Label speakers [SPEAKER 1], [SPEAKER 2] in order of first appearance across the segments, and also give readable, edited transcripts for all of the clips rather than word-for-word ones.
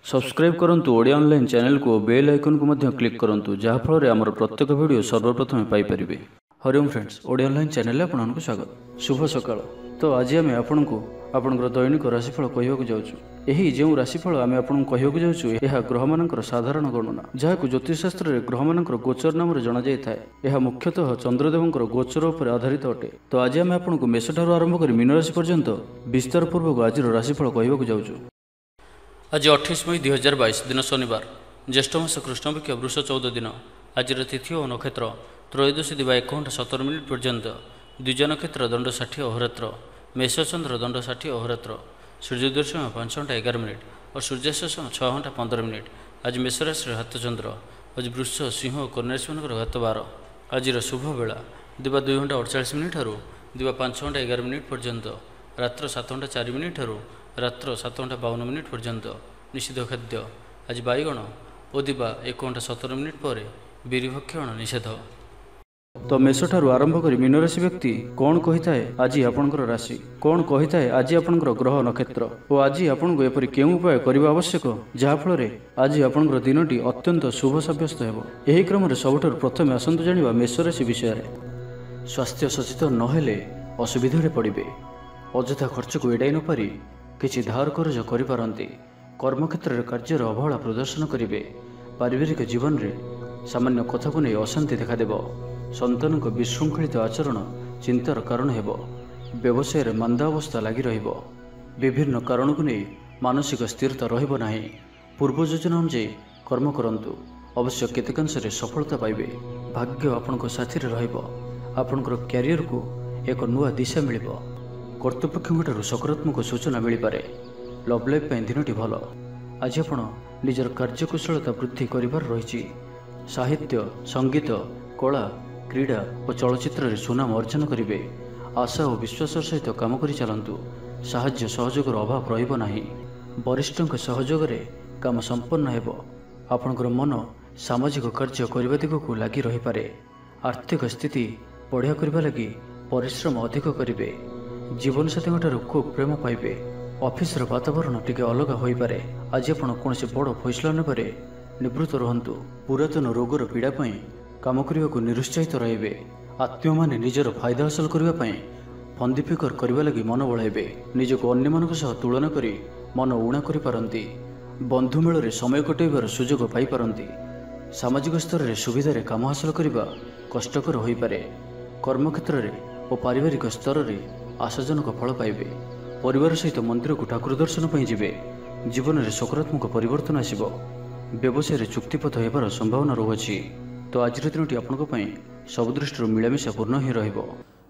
[SPEAKER 1] Subscribe करंतु Odia online channel को bell icon को मध्य क्लिक करंतु जहाँ फल आमर प्रत्येक वीडियो सर्वप्रथम Piper. Hariom friends, Odia online channel आपको स्वागत। शुभ सकाळ। तो आज आम आपको आपंकर दैनिक राशिफल कहवाक जाऊँ। यही जो राशिफल आम आपको कहवाक जाऊँ यह ग्रह मानकर साधारण गणना जहाँ ज्योतिषशास्त्र में ग्रह मानकर गोचर नाम जना जाए। यह मुख्यतः चंद्रदेवंकर गोचर उपर आधारित अटे। तो आज आम आपको मेष ठारू आरंभ कर मीन राशि पर्यंत विस्तार पूर्वक आज राशिफल कहवाक जाऊँ। आज 28 मई 2022 दिन शनिवार, ज्येष्ठ मास कृष्णपक्ष वृष 14 दिन। आज तिथि और नक्षत्र त्रयोदशी दिवा 1 घंटा 17 मिनिट पर्यंत, द्विज नक्षत्र दंड 60 अहोरात्र, मेषचंद्र दंड 60 अहोरात्र, सूर्योदय समय 5 घंटा 11 मिनिट और सूर्यास्त समय 6 घंटा 15 मिनिट। आज मेष राशि हाथचंद्र। आज वृष, सिंह और कन्या राशि मान हाथ 12। आज शुभ बेला दिवा 2 घंटा 48 मिनिट ठारू दिवा 5 घंटा 11 मिनिट पर्यंत, रात्र 7 घंटा 4 मिनिट ठारू रात्र 7 घंटा 52 मिनिट पर्यंत। निषिद्ध खाद्य आज बैगण और दिवा 1 घंटा 17 मिनिट पर बिरी भक्षण निषेध। तो मेष ठारू आरंभ कर मीन राशि व्यक्ति कौन कही थाए आज आपंकर राशि कौन कही थाए आज आपंकर ग्रह नक्षत्र और आज आपको एपरी केउं उपाय करने आवश्यक जहाँफल आज आपंकर दिनटी अत्यंत शुभ सब्यस्त हो। यही क्रम सबुठार प्रथम आसतु जाना मेष राशि विषय। स्वास्थ्य सचेतन नहेले असुविधा पड़े, अଯଥା खर्च को एड़ाई नपारी किछि धार कर्ज करिपारंती, कर्मक्षेत्र में कार्यर अवहेला प्रदर्शन करेंगे, पारिवारिक जीवन में सामान्य कथा को नहीं अशांति देखादेव, संतान को विशृंखलित आचरण चिंतार कारण हेब, व्यवसाय मांदा अवस्था लगी रहिब, विभिन्न कारण को नहीं मानसिक स्थिरता रहिब नाही। पूर्व योजना अनुसार कर्म करंतु, अवश्य केतेकांश सफलता पाइबे। भाग्य आपनको साथी रहिब, आपनकर कैरियर को एक नुआ दिशा मिलिब, कर्तृपक्षों सकारात्मक सूचना मिल पारे। लव लाइफ दिनटी भल। आज आप निजर कार्यकुशलता वृद्धि कर रही। साहित्य, संगीत, कला, क्रीड़ा और चलचित्र सुनाम अर्जन करेंगे। आशा और विश्वास सहित काम कर चलतु। साहाय्य सहयोगर अभाव रहिब नाही। वरिष्ठों सहयोग काम संपन्न हो। आपणकर मन सामाजिक कार्य करने दिग को लगी रही पारे। आर्थिक स्थिति बढ़िया करने लगी परिश्रम अधिक करेंगे। जीवनसाथी खूब प्रेम पाइबे। ऑफिस वातावरण टिके अलग हो पारे। आज आप कौन बड़ फैसला ने निवृत्त रुहतु। पुरातन रोगर पीड़ा काम करने को निरुत्साहित रहिबे। आत्मीय माने निजर फायदा हासिल करने फंदी फिकर करने लगी मन बढ़ाइबे। निजक अन्य मान तुलना करी मन उणा करिपारंती। बंधु मेल समय कटाइबार सुजोग पाइपारंती। सामाजिक स्तर में सुविधार काम हासिल करने कष्टकर हो पारे। कर्मक्षेत्र में और पारिवारिक स्तर में आशाजनक फल पाइबे। परिवार सहित मंदिर को ठाकुर दर्शन पर जीवे। जीवन में सकारात्मक परिवर्तन आसिबो। व्यवसाय चुक्तिपथ होबार संभावना रहुछि। तो आज दिनटी आपंपाई सब दृष्टि मिलामिशा पूर्ण ही रहिबो।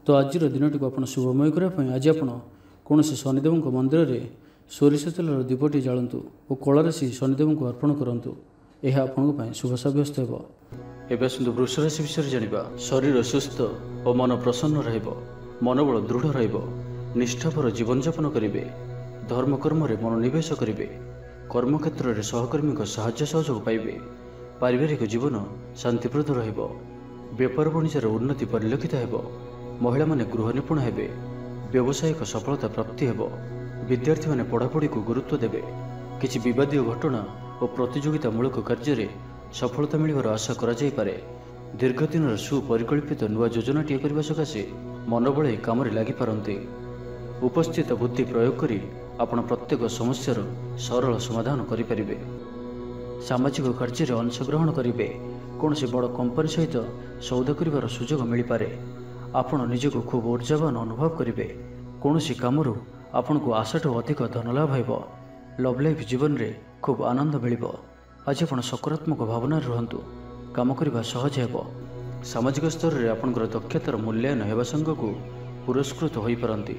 [SPEAKER 1] तो आज दिनटी को आप शुभमय करने आज आप कौन शनिदेव मंदिर में सोरिष तेलर दीपटी जालतु और कलाराशि शनिदेव को अर्पण करूँ। यह आपंपाई शुभ सब्यस्त हो। एवं आसतु वृष राशि विषय जाना। शरीर सुस्थ और मन प्रसन्न रहिबो। मनोबल दृढ़ रहिबो। निष्ठापर जीवन यापन करेंगे। धर्मकर्म मनोनिवेश करेंगे। कर्मक्षेत्र में सहकर्मी साहाय्य सहयोग पाइबे। पारिवारिक जीवन शांतिप्रद रहिबो। व्यापार वाणिज्यर उन्नति परिलक्षित हेबो। महिला माने गृह निपुण हेबे। व्यावसायिक सफलता प्राप्ति हेबो। विद्यार्थी माने पढ़ापढ़ी को गुरुत्व देबे। किछि विवादीय घटना और प्रतियोगितामूलक कार्य सफलता मिलिबार आशा करा जाय पारे। दीर्घ दिन सुपरिकल्पित नुआ योजनाटीए करने सकाशे मन बड़े काम लगी पारंती। उपस्थित बुद्धि प्रयोग करी आपण प्रत्येक समस्यार सरल समाधान करें। सामाजिक कार्य अंशग्रहण करेंगे। कौन से बड़ कंपनी सहित सौदा कर सुजोग मिल पारे। आपण निजक खूब ऊर्जावान अनुभव करेंगे। कौन सी काम आपण को आशाठू अधिक धन लाभ हो। लव लाइफ जीवन में खूब आनंद मिल। आज आप सकारात्मक भावना रुहतु। काम करने सहज हो। सामाजिक स्तर में आपंकर दक्षतार मूल्यांकन होगा संग को पुरस्कृत हो पारंती।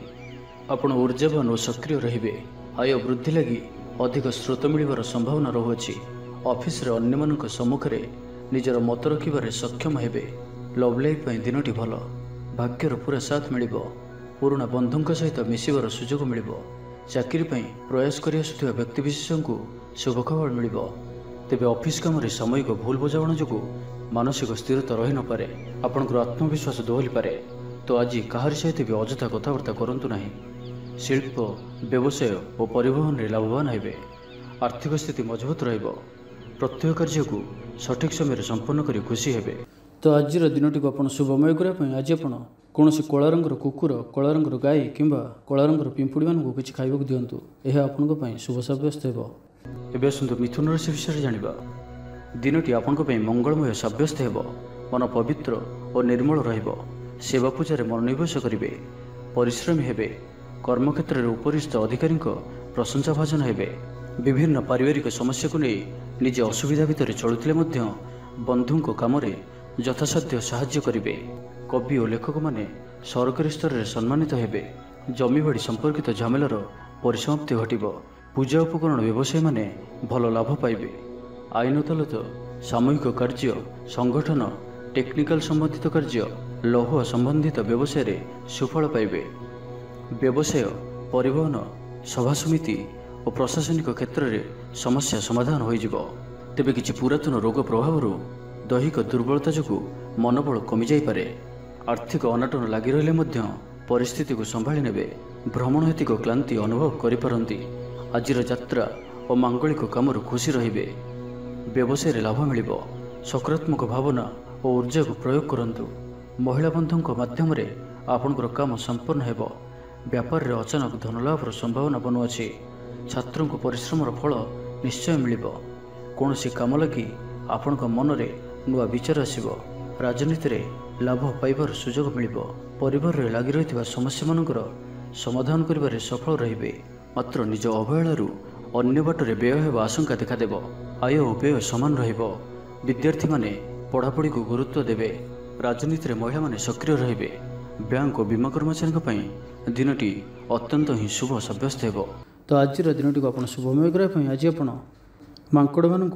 [SPEAKER 1] आपण ऊर्जावान और सक्रिय रहिबे। आय वृद्धि लगी अधिक स्रोत मिलबार संभावना रहुछि। ऑफिस रे अन्य मानक सम्मुख रे निजर मत रखिबारे सक्षम हेबे। लव लाइफ दिनटी भल। भाग्यर पूरा साथ मिलिबो। पुराना बंधुंक सहित मिसिबार सुजोग मिलिबो। चाकरी प्रयास करि आसुथिबा व्यक्तिविशेष को शुभ खबर मिलिबो। तेबे ऑफिस काम रे सामयिक भूल बुझामणा जोगु मानसिक स्थिरता रही न पारे। आपनकर आत्मविश्वास दोहली पारे। तो आज काहार सहित भी अଯଥା कथबार्ता करंतु नाही। शिल्प, व्यवसाय और परिवहन रे लाभवान हेबे। आर्थिक स्थिति मजबूत रहिबो। प्रत्येक कार्य को सठिक समय संपन्न करी खुशी हेबे। तो आज दिनटी को आपण शुभमय करने आज आपण कौन कला रंगर कुकुर कला रंगर गाई किंबा कला रंगर पिंपुड़ी मानक किसी खाइबा दिंतु। यह आपण शुभ सब्यस्त हो। एवं आसतु मिथुन राशि विषय जाना। दिनटी आपण मंगलमय सब्यस्त हो। मन पवित्र और निर्मल रहिबो। सेवा पूजा मनोनिवेश करेंगे। परिश्रमी हेबे। कर्मक्षेत्र में उपरिस्थ अधिकारी प्रशंसा भाजन हेबे। विभिन्न पारिवारिक समस्या को नहीं निजे असुविधा भितर चलुथिले मध्य बंधु काम यथासाध्य साहाय्य करेंगे। कवि और लेखक माने सरकारी स्तर में सम्मानित हेबे। जमीबाड़ी संपर्कित झमेलार परिसमाप्ति घटिबो। पूजा उपकरण व्यवसायी माने भल लाभ पाइबे। आईन अदालत सामूहिक कार्य संगठन टेक्निकल संबंधित कार्य लौह संबंधित व्यवसाय रे सुफल पाइबे। व्यवसाय परिवहन सभा समिति और प्रशासनिक क्षेत्र में समस्या समाधान हो जिवो। तेबे किछि पुरातन रोग प्रभाव दैहिक दुर्बलता जो मनोबल कमी जाई पारे। आर्थिक अनाटन लगी रहिले मध्य परिस्थिति को संभाली नेबे। भ्रमण हेतुक क्लांति अनुभव करिपारंती। आजिर यात्रा और मांगलिक कामर खुशी रहिबे। व्यवसाय लाभ मिलिबो। सकारात्मक भावना और ऊर्जा को प्रयोग करंतु। महिला बंधुओं माध्यम आपणकर काम संपन्न हेबो। व्यापार रे अचानक धनलाभर संभावना बनुअछि। छात्रों को परिश्रमर फल निश्चय मिलिबो। कौनसी काम लगी आपण मन रे नुआ विचार आसिबो। राजनीति रे लाभ पाइबार सुजोग मिलिबो। परिवार रे लागि रहितबा समस्या मानकर समाधान करिबारे सफल रहिबे। मात्र निज अवहेलारू अन्य बाटरे व्यय हेबा आशंका देखादेब। आय और व्यय समान रहिबो। विद्यार्थी माने पढ़ापढ़ी को गुरुत्व देबे। राजनीति रे महिला माने सक्रिय रहिबे। बैंक और बीमा कर्मचारी दिनटी अत्यंत ही शुभ सब्यस्त हेबो। तो आज दिनटी को आपण शुभमय करने आज आपण मांकड़ मान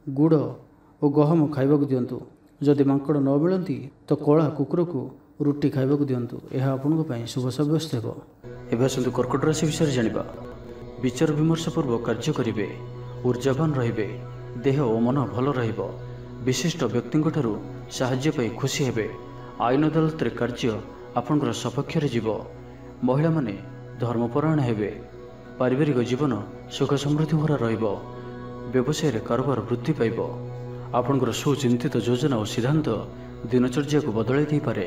[SPEAKER 1] गुड़ और गहम खाइबा दिंतु। जदि मांकड़ न मिलती तो कला कुकुर को रुटी खाइबा दिंतु। यह आपण शुभ सब्यस्त हो। एवं आसतु कर्कट राशि विषय जाना। विचार विमर्श पूर्वक कार्य करेंगे। ऊर्जावान रहिबे। देह और मन भल रहिबो। विशिष्ट व्यक्ति साहाय्य पाई खुशी हेबे। आईन अदालत कार्य आपणकर सपक्ष जीव। महिला माने धर्मपरायण हेबे। पारिवारिक जीवन सुख समृद्धि भरा रहिबो। व्यवसाय कारोबार वृद्धि पाइबो। आपणकर सुचिंतित योजना और सिद्धांत दिनचर्या को बदलाई दे पारे।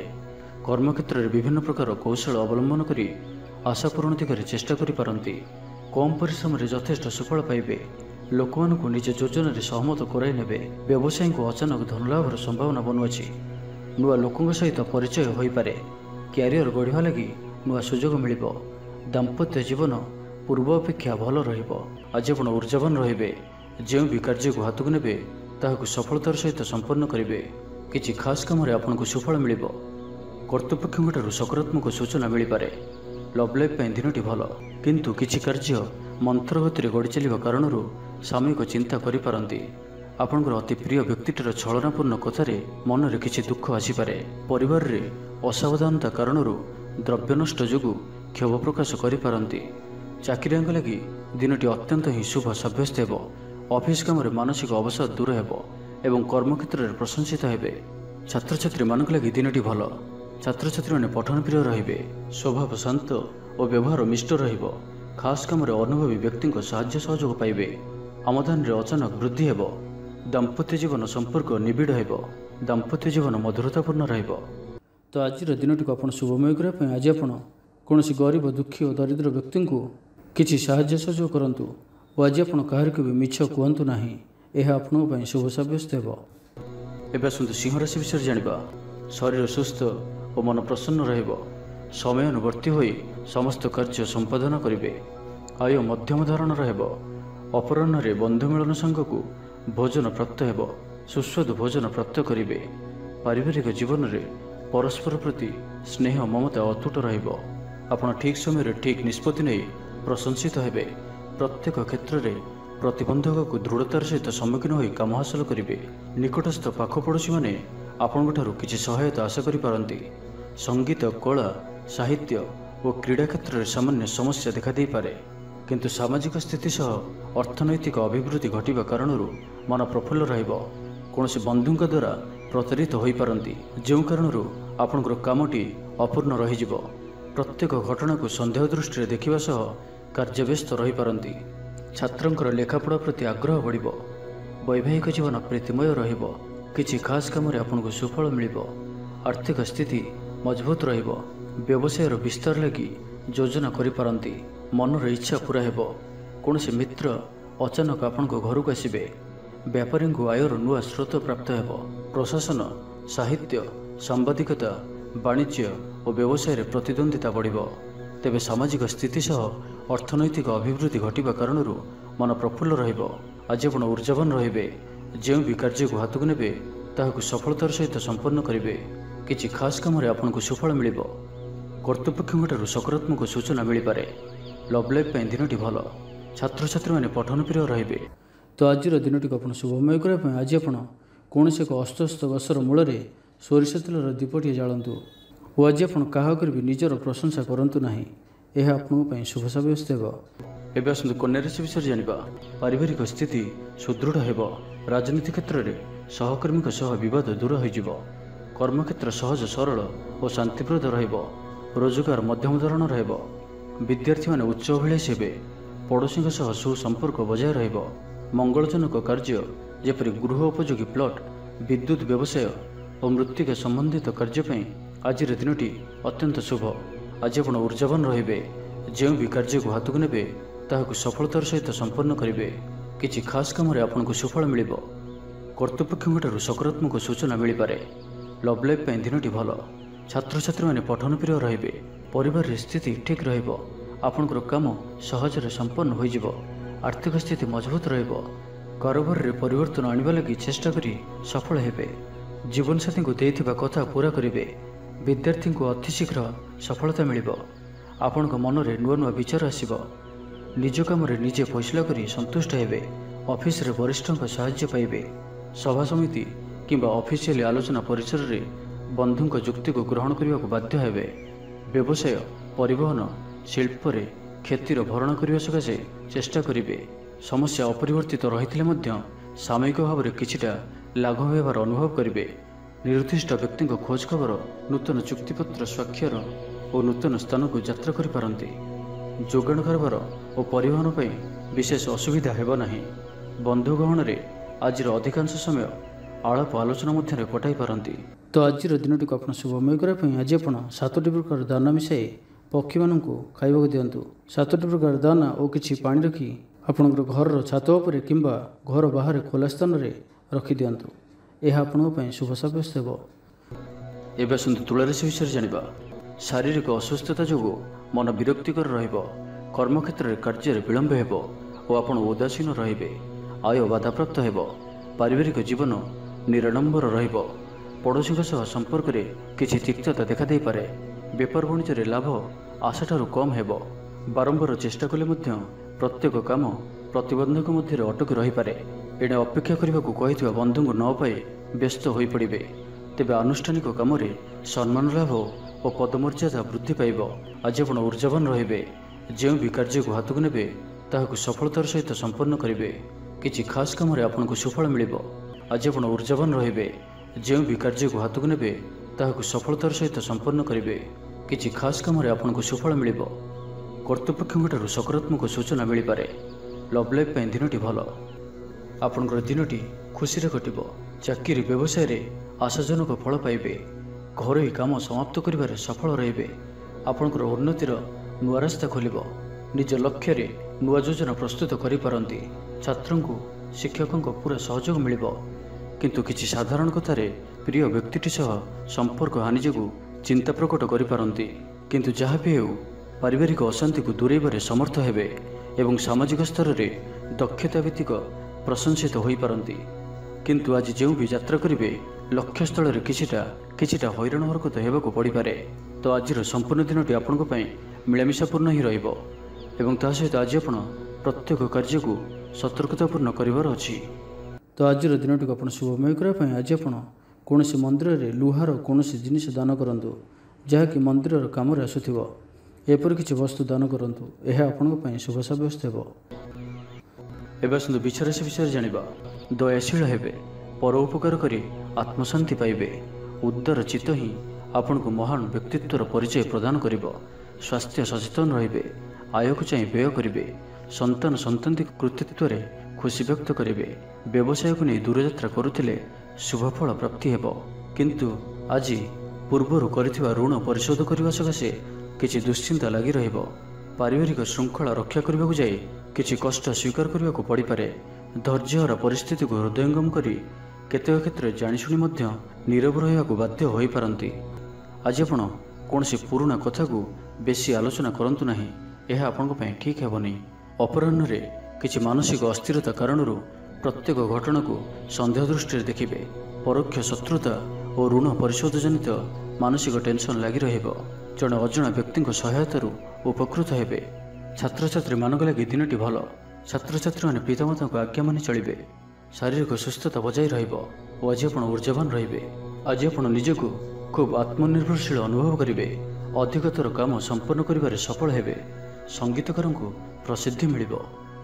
[SPEAKER 1] कर्मक्षेत्र में विभिन्न प्रकार कौशल अवलंबन करी आशा पूरण दिगरे चेष्टा करि पारंती। कम परिश्रम रे यथेष्ट सुफल पाइबे। लोकमानकु निज योजना रे सहमत कराई नेबे। व्यवसायी को अचानक धनलाभर संभावना बनुअछि। नुआ लोकंक सहित परिचय होई पारे। क्यारियर गढ़िवा लगी नुआ सुजोग मिलिबो। दाम्पत्य जीवन पूर्व अपेक्षा भल रहिबो। आज आपण ऊर्जावान रहिबे। जो भी कार्य को हाथ को नेबे ताहाकु सफलतार सहित संपन्न करिवे। किछि खास काम रे आपनको सुफल मिलिबो। कर्तृपक्षों सकारात्मक सूचना मिल पारे। लव लाइफ दिनटी भल किंतु किछि कार्य मंत्र गति गढ़ी चलिबा कारणरू सामयिक चिंता करि पारंती। आपणकर अति प्रिय व्यक्तिटर छलनापूर्ण कथारे मन में किछि दुख आसीपारे। परिवार रे असावधानता कारणरू द्रव्य नष्ट जोगु क्षोभ प्रकाश करि पारंती। चाकरियांक लगी दिनटी अत्यंत ही शुभ सब्यस्त हेबो। ऑफिस काम मानसिक अवसाद दूर हेबो एवं कर्मक्षेत्र में प्रशंसित हेबे। छात्र छात्री मानक लगी दिनटी भल। छात्र छात्री माने पठन प्रिय रहिबे। स्वभाव शांत और व्यवहार मिष्ट रहिबो। खास काम अनुभवी व्यक्ति साहाय्य सहयोग पाइबे। आमदान रे अचानक वृद्धि हेबो। दाम्पत्य जीवन संपर्क निबिड़ हेबो। दाम्पत्य जीवन मधुरतापूर्ण रहिबो। तो आज दिनटी को आपण शुभमय करने आज आपण कौन गरीब दुखी और दरिद्र व्यक्ति को किसी साहाय्य सहयोग करंतु। आज आपण कहार को भी मिछ कहतु नाही। यह आपण शुभ सब्यस्त हो। एवं आसतु सिंह राशि विषय जाना। शरीर सुस्थ और मन प्रसन्न रहिबो। समय अनुवर्ती होई समस्त कार्य संपादन करिवे। आय मध्यम धारण रहिबो। अपराह्न रे बंधु मिलन संघ को भोजन प्राप्त हेबो। सुस्वादु भोजन प्राप्त करिवे। पारिवारिक जीवन रे परस्पर प्रति स्नेह ममता अतुट रहिबो। आपण ठीक समय ठीक निष्पत्ति नहीं प्रशंसित हेबे। प्रत्येक क्षेत्र में प्रतिबंधक को दृढ़तार सहित सम्मुखीन होई काम हासिल करेंगे। निकटस्थ पाख पड़ोशी माने आपंठू किसी सहायता आशा करि। संगीत कला साहित्य और क्रीड़ा क्षेत्र में सामान्य समस्या देखा दे पारे। किंतु सामाजिक स्थिति सह अर्थनैतिक अभिवृद्धि घटिबा कारणरू मन प्रफुल्ल रहिबो। कौनसी बंधुंक द्वारा प्रतारित होई पारंती। जो कारणरू आपनकर कामटी अपूर्ण रहिजिबो। प्रत्येक घटना को संदेह दृष्टि देखिबा सह कार्य व्यस्त रही पारंती। छात्रंकर लेखापढ़ा प्रति आग्रह बढ़िबो। वैवाहिक जीवन प्रीतिमय रहिबो। किछि खास कामरे आपनको सुफल मिलिबो। आर्थिक स्थिति मजबूत रहिबो। व्यवसायर विस्तार लगी योजना करि पारंती। मनर इच्छा पूरा हेबो। कोनोसी मित्र अचानक आपनको घरକୁ आसिबे। व्यापारी को आयर नुआ स्रोत प्राप्त हेबो। प्रशासन, साहित्य, सांबादिकता, वाणिज्य और व्यवसाय प्रतिद्वंदिता बढ़िबो। तेबे सामाजिक स्थिति सह अर्थनैतिक अभिवृद्धि घटिबा कारणरू मन प्रफुल्ल रहिबो। आज आपण ऊर्जावान रहिबे। जो भी कार्य को हाथ को नेबे ताहाकु सफलतार सहित संपन्न करिवे। किछि खास कामरे आपनको सुफल मिलिबो। कर्तृपक्षठारु सकारात्मक सूचना मिल पारे। लव लाइफ पई दिनटी भल। छात्र छात्री माने पठन प्रिय रहिबे। तो आज दिनटी को शुभमय करने आज आप कौन से एक अस्तस्त गसर मूल सोरिष तेलर दीपटी जालतु और आज आप क्या निजर प्रशंसा करूँ ना। यह आपं शुभ सब्यस्त हो। एवं आसतु कन्या राशि विषय जाना। पारिवारिक स्थिति सुदृढ़ हो। राजनीति क्षेत्र में सहकर्मी बद दूर हो। कर्मक्षेत्र सहज सरल और शांतिप्रद रोजगार मध्यम धरण रहिबो। विद्यार्थी माने उच्च अभिलाषी हेबे। पड़ोशी सुसंपर्क बजाय रहिबो। मंगलजनक कार्य जेपरि गृह उपयोगी प्लॉट, विद्युत व्यवसाय और मृत्तिका संबंधित कार्य आज दिनटी अत्यंत शुभ। आज आप ऊर्जावान रहिबे। जो भी कार्य को हाथ को नेबे ताहाकु सफलतार सहित संपन्न करिवे। किछि खास कामरे आपनको सुफल मिलिबो। कर्तृपक्षठारु सकारात्मक सूचना मिल पारे। लव लाइफ पई दिनटी भल। छात्र छात्री माने पठन प्रिय रहिबे। परिवार स्थिति ठीक रहिबो। आपनकर काम सहजरे संपन्न हो जिवो। आर्थिक स्थिति मजबूत रहिबो। कारोबार रे परिवर्तन आनिबा लागि चेष्टा करी सफल हेबे। जीवन साथी को देइथिबा कथा पूरा करिवे। विद्यार्थी को अतिशीघ्र सफलता मिलिबो। आपनक मन रे नुआ नुआ विचार आसिबो। निज काम रे निजे फैसला करी संतुष्ट हेबे। ऑफिस रे वरिष्ठक सहायता पाइबे। सभा समिति किंबा ऑफिशियल आलोचना परिसर रे बंधुक जुक्ति को ग्रहण करने को बाध्य हेबे। व्यवसाय, परिवहन, शिल्प रे क्षतिर भरण करने सकाशे चेष्टा करिवे। समस्या अपरिवर्तित रही सामयिक भाव में किछिटा लाघव होबार अनुभव करिवे। निर्दिष्ट व्यक्ति खोज खबर, नूतन चुक्तिपत्र स्वाक्षर और नूतन स्थान को यात्रा करि पारंती। जोगाण कारबार और परिवहन पर विशेष असुविधा हेबो नाही। बंधु गहन रे आज अधिकांश समय आलाप आलोचना मध्य कटाई पारंती। तो आज दिन को आप शुभमय करने आज आप 7टी प्रकार दाना मिसाई पक्षी मान खाइबा दिंतु। 7टी प्रकार दाना और किछि पानी रखी आपणकर घर छात उपर किंबा घर बाहर खोला स्थान रे रखी दिंतु। यह आपन शुभ सब्यस्त हो। एवं आसतु तुला राशि विषय जाना। शारीरिक असुस्थता जो मन विरक्तिकर रहिबो। कर्मक्षेत्र में कार्य विलंब हेबो और आपण उदासीन रहिबे। आय बाधाप्राप्त हेबो। पारिवारिक जीवन निराडंबर रहिबो। पड़ोशी संपर्क में किछि तिक्तता देखा दे पारे। व्यापार वाणिज्य लाभ आशाठारु कम हेबो। बारंबार चेष्टा कले मध्य प्रत्येक काम प्रतिबंधक मध्य अटकी रही पारे। एणे अपेक्षा करने को कही बंधु न पाई व्यस्त हो पड़े। तेबे आनुष्ठानिक काम सम्मान लाभ और पदमर्यादा वृद्धि पाइब। आज आप ऊर्जावान रहिबे। जो भी कार्य को हाथ को नेबे ताहाकु सफलतार सहित संपन्न करिवे। किछि खास कामरे आपनको सुफल मिलिबो। आज आप ऊर्जावान रहिबे। जो भी कार्य को हाथ को नेबे ताहाकु सफलतार सहित संपन्न करिवे। किछि खास कामरे आपनको सुफल मिलिबो। कर्तृपक्षठारु सकारात्मक सूचना मिल पारे। लव लाइफ पई दिनटी भल। आपनकर दिनटी खुशी रे कटिबो। चाकरी व्यवसाय रे आशाजनक फल पाइबे। घरोई काम समाप्त करिबारे सफल रहिबे। आपनकर उन्नतिर नुआ रास्ता खोलिबो। निज लक्ष्य रे नुआ योजना प्रस्तुत करि पारंती। छात्रन को शिक्षकों को पूरा सहयोग मिलिबो। किंतु किछि साधारण कथारे प्रिय व्यक्तिटी सह संपर्क हानि जोगु चिंता प्रकट करि पारंती। किंतु जहाँ भी हेउ पारिवारिक अशांति को दूरेबारे समर्थ हेबे एवं सामाजिक स्तर रे दक्षता भित्तिक प्रशंसित होई पारंती। किंतु आज जो भी यात्रा करिवे लक्ष्य स्थल रे किछिटा हैरान हरकत हेबाको पड़ी पारे। तो आज संपूर्ण दिनटी आपनक पई मिलामिशापूर्ण ही रहिबो एवं ता सहित आज आपण प्रत्येक कार्य को सतर्कतापूर्ण करिवार अछि। तो आज दिनटी को आपण शुभमय करने आज आपण कौन मंदिर रे लुहार कौन जिनिस दान करंतु जहाँकि मंदिर काम आसुथिबो। एपर किछि वस्तु दान करंतु। यह आपन शुभ सब्यस्त हो। एवं आसतु विचाराशि विषय जाना। दयाशील हेबे। परोपकार करी आत्मशांति पाइबे। उदार चित्त ही आपन को महान व्यक्तित्वर परिचय प्रदान करिबो। स्वास्थ्य सचेतन रहिबे। आय को चाहि व्यय करिबे। ସନ୍ତାନ ସନ୍ତତି କୃତିତ୍ୱରେ ଖୁସି ବ୍ୟକ୍ତ କରିବେ। ବ୍ୟବସାୟକୁ ନେଇ ଦୂରଯାତ୍ରା କରୁଥିଲେ ଶୁଭଫଳ ପ୍ରାପ୍ତି ହେବ। କିନ୍ତୁ ଆଜି ପୂର୍ବରୁ କରିଥିବା ଋଣ ପରିଶୋଧ କରିବା ସକାଶେ କିଛି ଦୁଶ୍ଚିନ୍ତା ଲାଗି ରହିବ। ପାରିବାରିକ ଶୃଙ୍ଖଳା ରକ୍ଷା କରିବାକୁ ଯାଇ କିଛି କଷ୍ଟ ସ୍ୱୀକାର କରିବାକୁ ପଡ଼ିପାରେ। ଧୈର୍ଯ୍ୟହରା ପରିସ୍ଥିତିକୁ ହୃଦୟଙ୍ଗମ କରି କେତେକ କ୍ଷେତ୍ରରେ ଜାଣିଶୁଣି ମଧ୍ୟ ନୀରବ ରହିବାକୁ ବାଧ୍ୟ ହୋଇପାରନ୍ତି। ଆଜି ଆପଣ କୌଣସି ପୁରୁଣା କଥାକୁ ବେଶୀ ଆଲୋଚନା କରନ୍ତୁ ନାହିଁ, ଏହା ଆପଣଙ୍କ ପାଇଁ ଠିକ୍ ହେବନି। ଅପରାହ୍ନରେ କିଛି ମାନସିକ ଅସ୍ଥିରତା କାରଣରୁ ପ୍ରତ୍ୟେକ ଘଟଣାକୁ ସନ୍ଦେହ ଦୃଷ୍ଟିରେ ଦେଖିବେ। ପରୋକ୍ଷ ଶତ୍ରୁତା ଓ ଋଣ ପରିଶୋଧ ଜନିତ ମାନସିକ ଟେନସନ୍ ଲାଗି ରହିବ। ଜଣେ ଅଜଣା ବ୍ୟକ୍ତିଙ୍କ ସହାୟତାରୁ ଉପକୃତ ହେବେ। ଛାତ୍ରଛାତ୍ରୀମାନଙ୍କ ଲାଗି ଦିନଟି ଭଲ। ଛାତ୍ରଛାତ୍ରୀମାନେ ପିତାମାତାଙ୍କ ଆଜ୍ଞା ମାନି ଚଳିବେ। ଶାରୀରିକ ସୁସ୍ଥତା ବଜାୟ ରହିବ ଓ ଆଜି ଆପଣ ଊର୍ଜାବାନ ରହିବେ। ଆଜି ଆପଣ ନିଜକୁ ଖୁବ୍ ଆତ୍ମନିର୍ଭରଶୀଳ ଅନୁଭବ କରିବେ। ଅଧିକତର କାମ ସମ୍ପନ୍ନ କରିବାରେ ସଫଳ ହେବେ। ସଙ୍ଗୀତକାରଙ୍କୁ ପ୍ରସିଦ୍ଧି ମିଳିବ।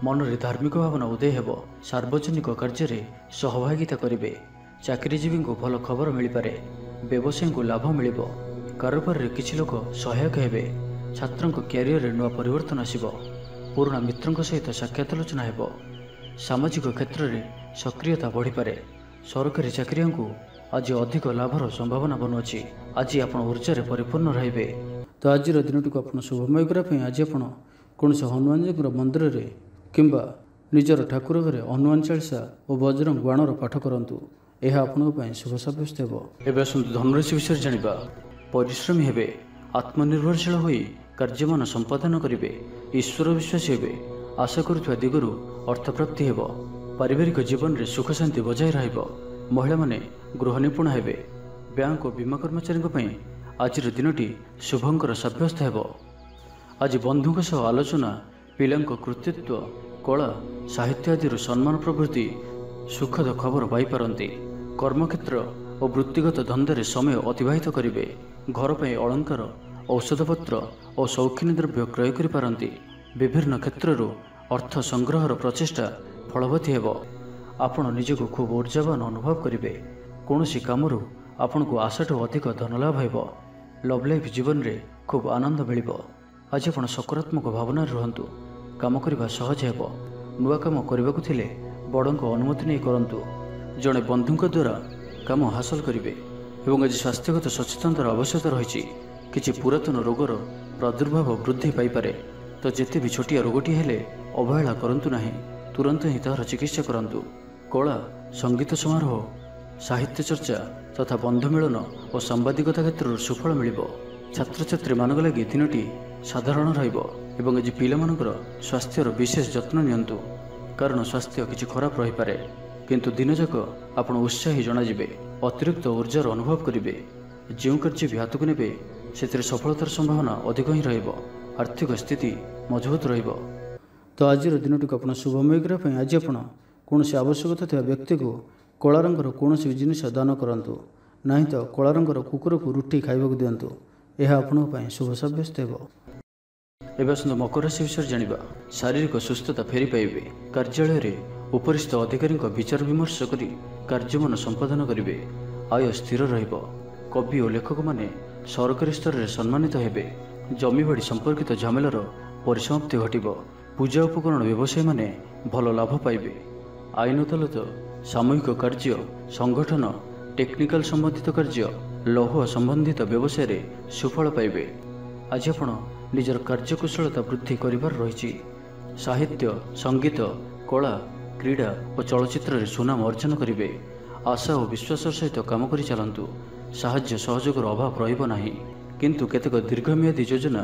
[SPEAKER 1] ମନରେ ଧାର୍ମିକ ଭାବନା ଉଦୟ ହେବ। ସାର୍ବଜନିକ କାର୍ଯ୍ୟରେ ସହଭାଗିତା କରିବେ। ଚାକିରିଜୀବୀଙ୍କୁ ଭଲ ଖବର ମିଳିପାରେ। ବ୍ୟବସାୟୀଙ୍କୁ ଲାଭ ମିଳିବ। କାରବାରରେ କିଛି ଲୋକ ସହାୟକ ହେବେ। ଛାତ୍ରଙ୍କ କ୍ୟାରିୟରରେ ନୂଆ ପରିବର୍ତ୍ତନ ଆସିବ। ପୁରୁଣା ମିତ୍ରଙ୍କ ସହିତ ସାକ୍ଷାତ ଆଲୋଚନା ହେବ। ସାମାଜିକ କ୍ଷେତ୍ରରେ ସକ୍ରିୟତା ବଢ଼ିପାରେ। ସରକାରୀ ଚାକିରିଆଙ୍କୁ ଆଜି ଅଧିକ ଲାଭର ସମ୍ଭାବନା ବନୁଅଛି। ଆଜି ଆପଣ ଊର୍ଜାରେ ପରିପୂର୍ଣ୍ଣ ରହିବେ। ତ ଆଜିର ଦିନଟିକୁ ଆପଣ ଶୁଭମୟ କରିବା ପାଇଁ ଆଜି ଆପଣ କୌଣସି ହନୁମାନଜୀଙ୍କର ମନ୍ଦିରରେ କିମ୍ବା ନିଜର ଠାକୁର ଘରେ ହନୁମାନ ଚାଳିଶା ଓ ବଜରଙ୍ଗ ବାଣର ପାଠ କରନ୍ତୁ। ଏହା ଆପଣଙ୍କ ପାଇଁ ଶୁଭ ସାବ୍ୟସ୍ତ ହେବ। ଏବେ ଆସନ୍ତୁ ଧନୁରାଶି ବିଷୟରେ ଜାଣିବା। ପରିଶ୍ରମୀ ହେବେ। ଆତ୍ମନିର୍ଭରଶୀଳ ହୋଇ କାର୍ଯ୍ୟମାନ ସମ୍ପାଦନ କରିବେ। ଈଶ୍ୱର ବିଶ୍ୱାସୀ ହେବେ। ଆଶା କରୁଥିବା ଦିଗରୁ ଅର୍ଥପ୍ରାପ୍ତି ହେବ। ପାରିବାରିକ ଜୀବନରେ ସୁଖ ଶାନ୍ତି ବଜାୟ ରହିବ। ମହିଳାମାନେ ଗୃହ ନିପୁଣ ହେବେ। ବ୍ୟାଙ୍କ ଓ ବୀମା କର୍ମଚାରୀଙ୍କ ପାଇଁ ଆଜିର ଦିନଟି ଶୁଭଙ୍କର ସାବ୍ୟସ୍ତ ହେବ। ଆଜି ବନ୍ଧୁଙ୍କ ସହ ଆଲୋଚନା, ପିଲାଙ୍କ କୃତିତ୍ୱ, କଳା, ସାହିତ୍ୟ ଆଦିରୁ ସମ୍ମାନ ପ୍ରଭୃତି ସୁଖଦ ଖବର ପାଇପାରନ୍ତି। କର୍ମକ୍ଷେତ୍ର ଓ ବୃତ୍ତିଗତ ଧନ୍ଦାରେ ସମୟ ଅତିବାହିତ କରିବେ। ଘର ପାଇଁ ଅଳଙ୍କାର, ଔଷଧପତ୍ର ଓ ସୌଖିନୀ ଦ୍ରବ୍ୟ କ୍ରୟ କରିପାରନ୍ତି। ବିଭିନ୍ନ କ୍ଷେତ୍ରରୁ ଅର୍ଥ ସଂଗ୍ରହର ପ୍ରଚେଷ୍ଟା ଫଳବତୀ ହେବ। ଆପଣ ନିଜକୁ ଖୁବ୍ ଊର୍ଜାବାନ ଅନୁଭବ କରିବେ। କୌଣସି କାମରୁ ଆପଣଙ୍କୁ ଆଶାଠୁ ଅଧିକ ଧନଲାଭ ହେବ। ଲଭ୍ ଲାଇଫ୍ ଜୀବନରେ ଖୁବ୍ ଆନନ୍ଦ ମିଳିବ। ଆଜି ଆପଣ ସକାରାତ୍ମକ ଭାବନାରେ ରୁହନ୍ତୁ। କାମ କରିବା ସହଜ ହେବ। ନୂଆ କାମ କରିବାକୁ ଥିଲେ ବଡ଼ଙ୍କ ଅନୁମତି ନେଇ କରନ୍ତୁ। ଜଣେ ବନ୍ଧୁଙ୍କ ଦ୍ୱାରା କାମ ହାସଲ କରିବେ ଏବଂ ଆଜି ସ୍ୱାସ୍ଥ୍ୟଗତ ସଚେତନତାର ଆବଶ୍ୟକତା ରହିଛି। କିଛି ପୁରାତନ ରୋଗର ପ୍ରାଦୁର୍ଭାବ ବୃଦ୍ଧି ପାଇପାରେ। ତ ଯେତେ ବି ଛୋଟିଆ ରୋଗଟି ହେଲେ ଅବହେଳା କରନ୍ତୁ ନାହିଁ। ତୁରନ୍ତ ହିଁ ତାହାର ଚିକିତ୍ସା କରନ୍ତୁ। କଳା, ସଙ୍ଗୀତ ସମାରୋହ, ସାହିତ୍ୟ ଚର୍ଚ୍ଚା ତଥା ବନ୍ଧୁ ମିଳନ ଓ ସାମ୍ବାଦିକତା କ୍ଷେତ୍ରରୁ ସୁଫଳ ମିଳିବ। ଛାତ୍ରଛାତ୍ରୀମାନଙ୍କ ଲାଗି ଦିନଟି ସାଧାରଣ ରହିବ ଏବଂ ଆଜି ପିଲାମାନଙ୍କର ସ୍ୱାସ୍ଥ୍ୟର ବିଶେଷ ଯତ୍ନ ନିଅନ୍ତୁ, କାରଣ ସ୍ୱାସ୍ଥ୍ୟ କିଛି ଖରାପ ରହିପାରେ। କିନ୍ତୁ ଦିନଯାକ ଆପଣ ଉତ୍ସାହୀ ଜଣାଯିବେ। ଅତିରିକ୍ତ ଊର୍ଜାର ଅନୁଭବ କରିବେ। ଯେଉଁ କାର୍ଯ୍ୟ ବି ହାତକୁ ନେବେ ସେଥିରେ ସଫଳତାର ସମ୍ଭାବନା ଅଧିକ ହିଁ ରହିବ। ଆର୍ଥିକ ସ୍ଥିତି ମଜବୁତ ରହିବ। ତ ଆଜିର ଦିନଟିକୁ ଆପଣ ଶୁଭମୟ କରିବା ପାଇଁ ଆଜି ଆପଣ କୌଣସି ଆବଶ୍ୟକତା ଥିବା ବ୍ୟକ୍ତିକୁ କଳା ରଙ୍ଗର କୌଣସି ଜିନିଷ ଦାନ କରନ୍ତୁ। ନାହିଁ ତ କଳା ରଙ୍ଗର କୁକୁରକୁ ରୁଟି ଖାଇବାକୁ ଦିଅନ୍ତୁ। ଏହା ଆପଣଙ୍କ ପାଇଁ ଶୁଭ ସାବ୍ୟସ୍ତ ହେବ। ଏବେ ଆସନ୍ତୁ ମକର ରାଶି ବିଷୟରେ ଜାଣିବା। ଶାରୀରିକ ସୁସ୍ଥତା ଫେରି ପାଇବେ। କାର୍ଯ୍ୟାଳୟରେ ଉପରିସ୍ଥ ଅଧିକାରୀଙ୍କ ବିଚାର ବିମର୍ଶ କରି କାର୍ଯ୍ୟମାନ ସମ୍ପାଦନ କରିବେ। ଆୟ ସ୍ଥିର ରହିବ। କବି ଓ ଲେଖକମାନେ ସରକାରୀ ସ୍ତରରେ ସମ୍ମାନିତ ହେବେ। ଜମିବାଡ଼ି ସମ୍ପର୍କିତ ଝାମେଲାର ପରିସମାପ୍ତି ଘଟିବ। ପୂଜା ଉପକରଣ ବ୍ୟବସାୟୀମାନେ ଭଲ ଲାଭ ପାଇବେ। ଆଇନ ଅଦାଲତ, ସାମୂହିକ କାର୍ଯ୍ୟ, ସଂଗଠନ, ଟେକ୍ନିକାଲ ସମ୍ବନ୍ଧିତ କାର୍ଯ୍ୟ, ଲୌହ ସମ୍ବନ୍ଧିତ ବ୍ୟବସାୟରେ ସୁଫଳ ପାଇବେ। ଆଜି ଆପଣ ନିଜର କାର୍ଯ୍ୟକୁଶଳତା ବୃଦ୍ଧି କରିବାର ରହିଛି। ସାହିତ୍ୟ, ସଙ୍ଗୀତ, କଳା, କ୍ରୀଡ଼ା ଓ ଚଳଚ୍ଚିତ୍ରରେ ସୁନାମ ଅର୍ଜନ କରିବେ। ଆଶା ଓ ବିଶ୍ୱାସର ସହିତ କାମ କରି ଚାଲନ୍ତୁ। ସାହାଯ୍ୟ ସହଯୋଗର ଅଭାବ ରହିବ ନାହିଁ। କିନ୍ତୁ କେତେକ ଦୀର୍ଘମିଆଦୀ ଯୋଜନା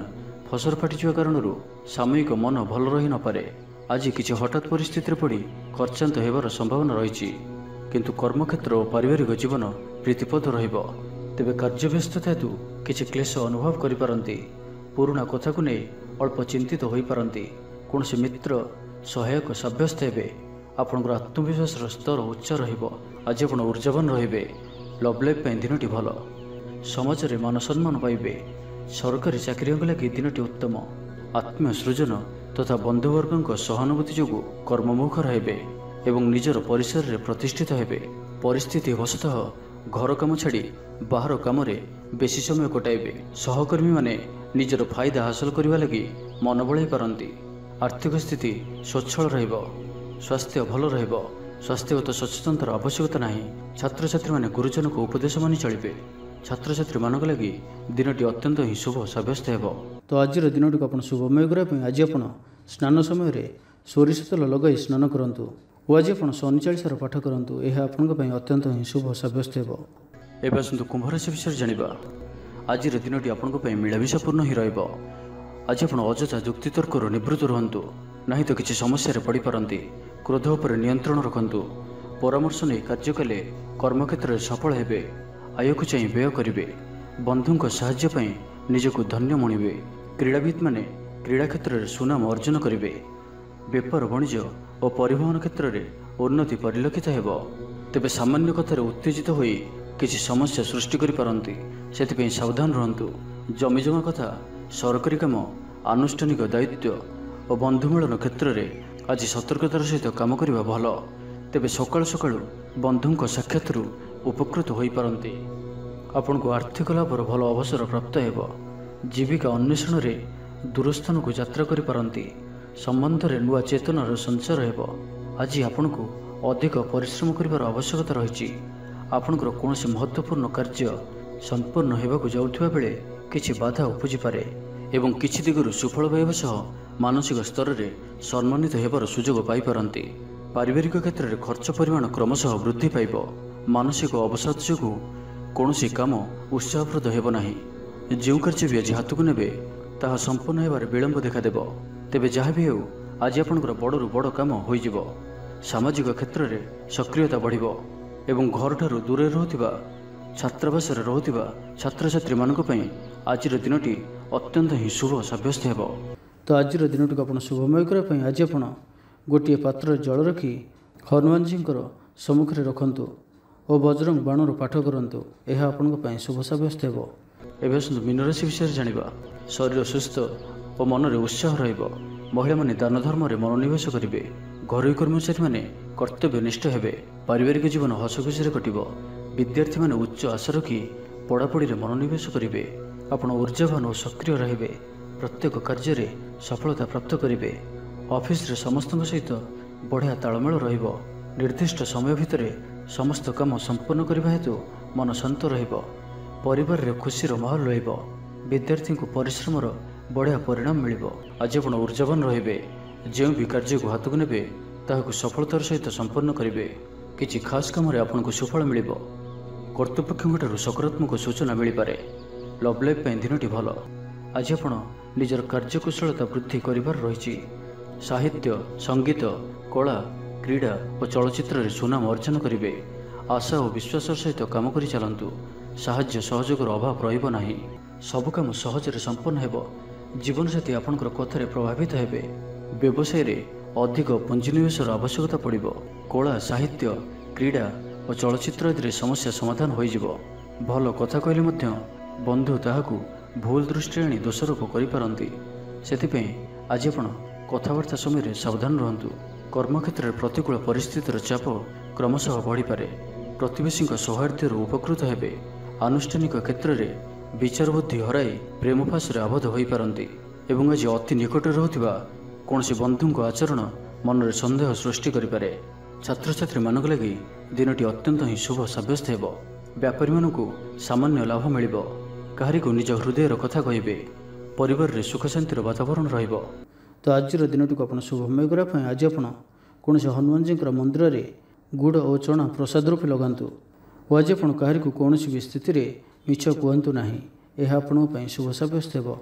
[SPEAKER 1] ଫସର ଫାଟିଯିବା କାରଣରୁ ସାମୟିକ ମନ ଭଲ ରହିନପାରେ। ଆଜି କିଛି ହଠାତ୍ ପରିସ୍ଥିତିରେ ପଡ଼ି ଖର୍ଚ୍ଚାନ୍ତ ହେବାର ସମ୍ଭାବନା ରହିଛି। କିନ୍ତୁ କର୍ମକ୍ଷେତ୍ର ଓ ପାରିବାରିକ ଜୀବନ ପ୍ରୀତିପଦ ରହିବ। ତେବେ କାର୍ଯ୍ୟବ୍ୟସ୍ତତା ହେତୁ କିଛି କ୍ଲେଶ ଅନୁଭବ କରିପାରନ୍ତି। ପୁରୁଣା କଥାକୁ ନେଇ ଅଳ୍ପ ଚିନ୍ତିତ ହୋଇପାରନ୍ତି। କୌଣସି ମିତ୍ର ସହାୟକ ସାବ୍ୟସ୍ତ ହେବେ। ଆପଣଙ୍କର ଆତ୍ମବିଶ୍ୱାସର ସ୍ତର ଉଚ୍ଚ ରହିବ। ଆଜି ଆପଣ ଊର୍ଜାବାନ ରହିବେ। ଲଭ୍ ଲାଇଫ୍ ପାଇଁ ଦିନଟି ଭଲ। ସମାଜରେ ମାନ ସମ୍ମାନ ପାଇବେ। ସରକାରୀ ଚାକିରିଆଙ୍କ ଲାଗି ଦିନଟି ଉତ୍ତମ। ଆତ୍ମୀୟ ସୃଜନ ତଥା ବନ୍ଧୁବର୍ଗଙ୍କ ସହାନୁଭୂତି ଯୋଗୁଁ କର୍ମମୁଖର ହେବେ ଏବଂ ନିଜର ପରିସରରେ ପ୍ରତିଷ୍ଠିତ ହେବେ। ପରିସ୍ଥିତି ବଶତଃ ଘର କାମ ଛାଡ଼ି ବାହାର କାମରେ ବେଶୀ ସମୟ କଟାଇବେ। ସହକର୍ମୀମାନେ ନିଜର ଫାଇଦା ହାସଲ କରିବା ଲାଗି ମନ ବଳାଇ ପାରନ୍ତି। आर्थिक स्थिति स्वच्छल रहिब, स्वास्थ्य भल रहिब, स्वास्थ्यगत सचेतनतार आवश्यकता नहीं। छात्र छात्री माने गुरुजन को उपदेश मानि चलिबे। छात्र छात्री मानक लगी दिनटी अत्यंत ही शुभ सब्यस्त हेब। तो आज दिनटी आप शुभमय करने आज आप स्नान समय सोरिष तेल लगे स्नान करूँ और आज आप शनि चालीसार पाठ करूँ। यह आपंपाई अत्यंत ही शुभ सब्यस्त हो। एवं आसतु कुंभ राशि विषय जाना। आज दिनटी आपंपाई मिलामिशापूर्ण ही रहिब। आज आप अଯଥା जुक्तितर्क निवृत्त रुहतु, नहीं तो किसी समस्या पड़ पारती। क्रोध उपर नियंत्रण रखु। परामर्श नहीं कार्य कले कर्मक्षेत्र में सफल हेबे। आय को चाहिए व्यय करेंगे। बंधुं साहाय्य निजक धन्य मणिबे। क्रीड़ाविद माने क्रीड़ा क्षेत्र में सुनाम अर्जन करेंगे। बेपार वाणिज्य और परिवहन क्षेत्र में उन्नति परिलक्षित हेब। तेबे सामान्य कथार उत्तेजित होई किसी समस्या सृष्टि करि पारंती, सेथिपई सावधान रहंतु। जमीजमा कथा, सरकारी काम, आनुष्ठानिक दायित्व और बंधुमिलन क्षेत्र में आज सतर्कतार सहित काम करबा भल। तेबे सकाळु सकाळु बंधुंक साक्षातरू उपकृत होई पारंती। आपनको आर्थिक लाभर भल अवसर प्राप्त हेब। जीविका अन्वेषण में दूरस्थान को यात्रा करि पारंती। संबंध में नुआ चेतनार संचार हेब। आज आपनको अधिक परिश्रम करिवार आवश्यकता रही। आपणकर कौन महत्वपूर्ण कार्य संपूर्ण होगाक जाउथिबा बेले किछि बाधा उपजी पारे एवं किछि दिगरु सुफल पाइबा सह मानसिक स्तर में सम्मानित हेबार सुजोग पाई पारंती। पारिवारिक क्षेत्र में खर्च परिमाण क्रमशः वृद्धि पाइब। मानसिक अवसाद जोगु कौनसी काम उत्साहप्रद हेब नाही। जो कार्य भी आज हाथ को नेबे ताहा संपूर्ण हेबार विलंब देखादेब। तेबे जहाँ भी हो आज आपणकर बड़रू बड़ काम होइजिब। सामाजिक क्षेत्र में सक्रियता बढ़िब एवं घर ठारू दूर रहुथिबा छात्रावास रहुथिबा छात्र छात्री मानक पई आज दिनटी अत्यंत ही शुभ सब्यस्त हेब। तो आज दिनटी को आप शुभमय करने आज आप गोटे पात्र जल रखी हनुमान जी सम्मुख में रखु और बजरंग बाणर पाठ करूँ। यह आपण शुभ सब्यस्त हो। एवं मीन राशि विषय जाना। शरीर सुस्थ और मन में उत्साह रहिब। महिला माने दान धर्म में मनोनिवेश करेंगे। घरोई कर्मचारी माने कर्तव्यनिष्ठ हेबे। पारिवारिक जीवन हसखुशी कटिब। विद्यार्थी माने उच्च आशा रखी पढ़ापढ़ी में मनोनिवेश करेंगे। आपण ऊर्जावान और सक्रिय रहिबे। प्रत्येक कार्य में सफलता प्राप्त करेंगे। ऑफिस रे समस्त सहित बढ़िया तालमेल रहिब। निर्दिष्ट समय भितर समस्त काम संपूर्ण करने हेतु मन शांत रहिब। परिवार रे खुशीर माहौल रहिब। विद्यार्थी को परिश्रम बढ़िया परिणाम मिलिब। आज आप ऊर्जावान रहिबे। जो भी कार्य को हाथ को नेबे ताहाकु सफलतार सहित संपन्न करेंगे। किसी खास काम रे आपनको सुफल मिलिब। कर्तृपक्षों सकारात्मक सूचना मिल पारे। लव लाइफ दिनटी भल। आज आप निजर कार्यकुशलता वृद्धि करिवार रही। साहित्य, संगीत, कला, क्रीड़ा और चलचित्र में सुनाम अर्जन करेंगे। आशा और विश्वास सहित काम कर चलतु। साहाय्य सहयोगर अभाव रहिब नाही। सब काम सहजरे संपन्न हेब। जीवनसाथी आपणकर कथार प्रभावित हेबे। व्यवसाय रे अधिक पुंजीनिवेशर आवश्यकता पड़िब। कला, साहित्य, क्रीड़ा और चलचित्र आदि समस्या समाधान होइजिब। भल कथा कहले मध्य बंधु ताहाकु भूल दृष्टि आनी दोषारोप करिपारंती। सेथिपई आज आपण कथाबार्ता समय सावधान रहंतु। कर्मक्षेत्र में प्रतिकूल परिस्थितिर चाप क्रमशः बढ़ी पारे। प्रतिवेशी सौहार्द्य उपकृत हेबे। आनुष्ठानिक क्षेत्र में विचार बुद्धि हराई प्रेम फासरे आबद्ध हो पारंती एवं आज अति निकट रहुथिबा कौनसी बंधुंक आचरण मन में संदेह सृष्टि करिपारे। छात्र छात्री मानक लगी दिनटी अत्यंत ही शुभ सब्यस्त हेब। व्यापारी मानकु सामान्य लाभ मिलिब। काहारी को निज हृदयर कथा कहिबे। परिवार रे सुख शांतिर वातावरण रहिब। तो आज दिनटी को आप शुभमय करने आज आप कौन से हनुमान जी मंदिर में गुड़ और चना प्रसाद रूपे लगातु और आज आप कहारी को कौन भी स्थिति में मिछ कहतु ना। यह आपंपाई शुभ सब्यस्त हो।